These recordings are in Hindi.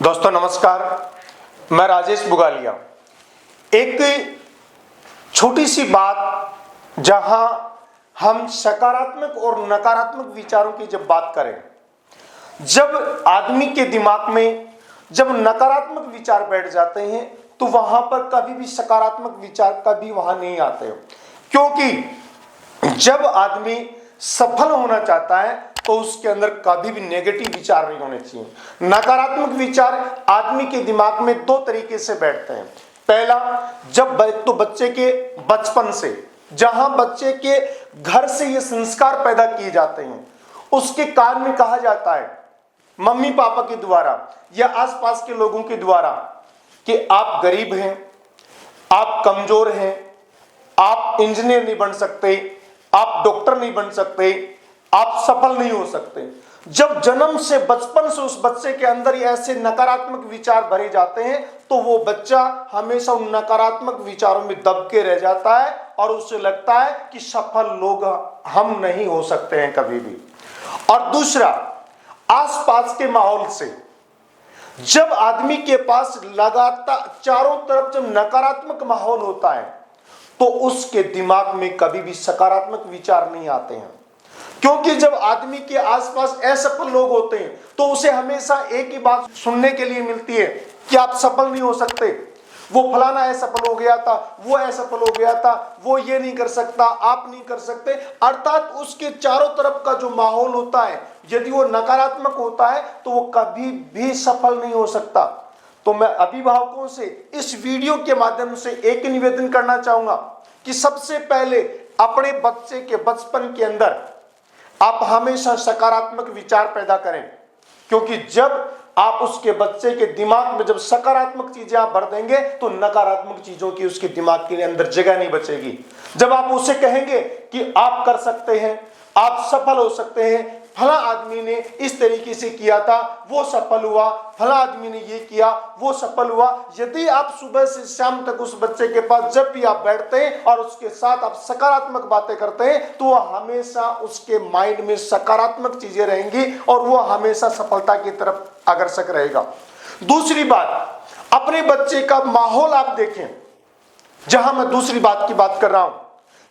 दोस्तों नमस्कार, मैं राजेश बुगालिया। एक छोटी सी बात जहां हम सकारात्मक और नकारात्मक विचारों की जब बात करें, जब आदमी के दिमाग में जब नकारात्मक विचार बैठ जाते हैं तो वहां पर कभी भी सकारात्मक विचार कभी वहां नहीं आते हो। क्योंकि जब आदमी सफल होना चाहता है तो उसके अंदर कभी भी नेगेटिव विचार नहीं होने चाहिए। नकारात्मक विचार आदमी के दिमाग में दो तरीके से बैठते हैं। पहला, जब तो बच्चे के बचपन से, जहां बच्चे के घर से ये संस्कार पैदा किए जाते हैं, उसके कान में कहा जाता है मम्मी पापा के द्वारा या आसपास के लोगों के द्वारा कि आप गरीब हैं, आप कमजोर हैं, आप इंजीनियर नहीं बन सकते, आप डॉक्टर नहीं बन सकते, आप सफल नहीं हो सकते। जब जन्म से बचपन से उस बच्चे के अंदर ऐसे नकारात्मक विचार भरे जाते हैं तो वो बच्चा हमेशा उन नकारात्मक विचारों में दब के रह जाता है और उसे लगता है कि सफल लोग हम नहीं हो सकते हैं कभी भी। और दूसरा, आसपास के माहौल से, जब आदमी के पास लगातार चारों तरफ जब नकारात्मक माहौल होता है तो उसके दिमाग में कभी भी सकारात्मक विचार नहीं आते हैं। क्योंकि जब आदमी के आसपास असफल लोग होते हैं तो उसे हमेशा एक ही बात सुनने के लिए मिलती है कि आप सफल नहीं हो सकते, वो फलाना असफल हो गया था, वो असफल हो गया था, वो ये नहीं कर सकता, आप नहीं कर सकते। अर्थात उसके चारों तरफ का जो माहौल होता है, यदि वो नकारात्मक होता है तो वो कभी भी सफल नहीं हो सकता। तो मैं अभिभावकों से इस वीडियो के माध्यम से एक निवेदन करना चाहूंगा कि सबसे पहले अपने बच्चे के बचपन के अंदर आप हमेशा सकारात्मक विचार पैदा करें। क्योंकि जब आप उसके बच्चे के दिमाग में जब सकारात्मक चीजें आप भर देंगे तो नकारात्मक चीजों की उसके दिमाग के अंदर जगह नहीं बचेगी। जब आप उसे कहेंगे कि आप कर सकते हैं, आप सफल हो सकते हैं, फला आदमी ने इस तरीके से किया था, वो सफल हुआ, फला आदमी ने ये किया, वो सफल हुआ। यदि आप सुबह से शाम तक उस बच्चे के पास जब भी आप बैठते हैं और उसके साथ आप सकारात्मक बातें करते हैं तो वह हमेशा उसके माइंड में सकारात्मक चीजें रहेंगी और वो हमेशा सफलता की तरफ अग्रसर रहेगा। दूसरी बात, अपने बच्चे का माहौल आप देखें। जहां मैं दूसरी बात की बात कर रहा हूं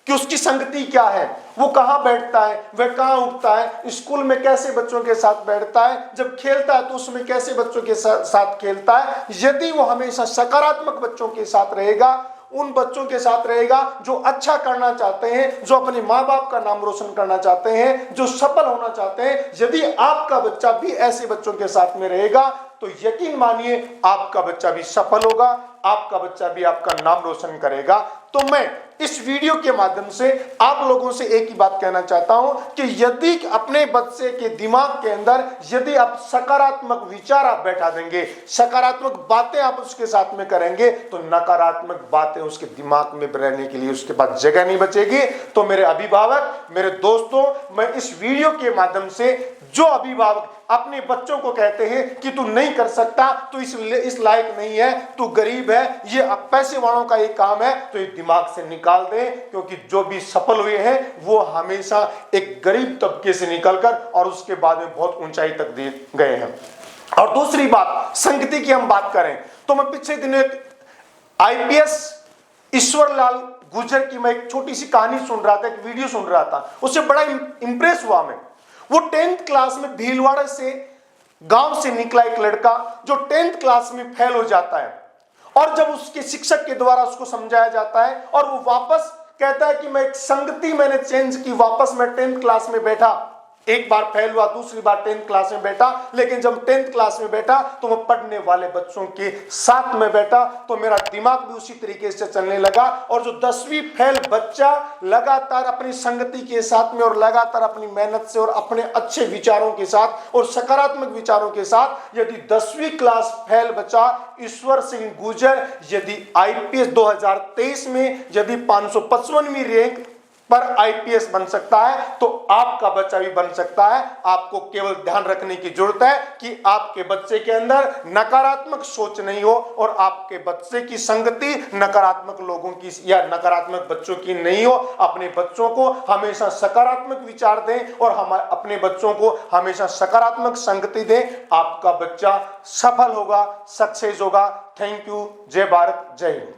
कि उसकी संगति क्या है, वो कहां बैठता है, वह कहां उठता है, स्कूल में कैसे बच्चों के साथ बैठता है, जब खेलता है तो उसमें कैसे बच्चों के साथ खेलता है। यदि वो हमेशा सकारात्मक बच्चों के साथ रहेगा, उन बच्चों के साथ रहेगा जो अच्छा करना चाहते हैं, जो अपने माँ बाप का नाम रोशन करना चाहते हैं, जो सफल होना चाहते हैं, यदि आपका बच्चा भी ऐसे बच्चों के साथ में रहेगा तो यकीन मानिए आपका बच्चा भी सफल होगा, आपका बच्चा भी आपका नाम रोशन करेगा। तो मैं इस वीडियो के माध्यम से आप लोगों से एक ही बात कहना चाहता हूं कि यदि अपने बच्चे के दिमाग के अंदर यदि आप सकारात्मक विचार आप बैठा देंगे, सकारात्मक बातें आप उसके साथ में करेंगे तो नकारात्मक बातें उसके दिमाग में रहने के लिए उसके पास जगह नहीं बचेगी। तो मेरे अभिभावक, मेरे दोस्तों, मैं इस वीडियो के माध्यम से जो अभिभावक अपने बच्चों को कहते हैं कि तू नहीं कर सकता, तू इस लायक नहीं है, तू गरीब है, ये पैसे वालों का एक काम है, तो ये दिमाग से निकाल दें। क्योंकि जो भी सफल हुए हैं वो हमेशा एक गरीब तबके से निकलकर और उसके बाद में बहुत ऊंचाई तक गए हैं। और दूसरी बात, संगति की हम बात करें तो मैं पिछले दिनों एक IPS ईश्वर लाल गुर्जर की मैं एक छोटी सी कहानी सुन रहा था, एक वीडियो सुन रहा था, उससे बड़ा इंप्रेस हुआ मैं। वो 10th क्लास में भीलवाड़ा से गांव से निकला एक लड़का जो 10th क्लास में फेल हो जाता है और जब उसके शिक्षक के द्वारा उसको समझाया जाता है और वो वापस कहता है कि मैं एक संगति मैंने चेंज की, वापस मैं 10th क्लास में बैठा, एक बार फेल हुआ, दूसरी बार 10th क्लास में बैठा, लेकिन जब 10th क्लास में बैठा तो मैं पढ़ने वाले बच्चों के साथ में बैठा तो मेरा दिमाग भी उसी तरीके से चलने लगा। और जो 10वीं फेल बच्चा लगातार अपनी संगति के साथ में और लगातार अपनी मेहनत से और अपने अच्छे विचारों के साथ और सकारात्मक विचारों के साथ, यदि 10वीं क्लास फेल बच्चा ईश्वर सिंह गुर्जर यदि IPS 2023 में यदि 555वीं रैंक पर आईपीएस बन सकता है, तो आपका बच्चा भी बन सकता है। आपको केवल ध्यान रखने की जरूरत है कि आपके बच्चे के अंदर नकारात्मक सोच नहीं हो और आपके बच्चे की संगति नकारात्मक लोगों की या नकारात्मक बच्चों की नहीं हो। अपने बच्चों को हमेशा सकारात्मक विचार दें और हम अपने बच्चों को हमेशा सकारात्मक संगति दें। आपका बच्चा सफल होगा, सक्सेस होगा। Thank you. जय भारत, जय हिंद।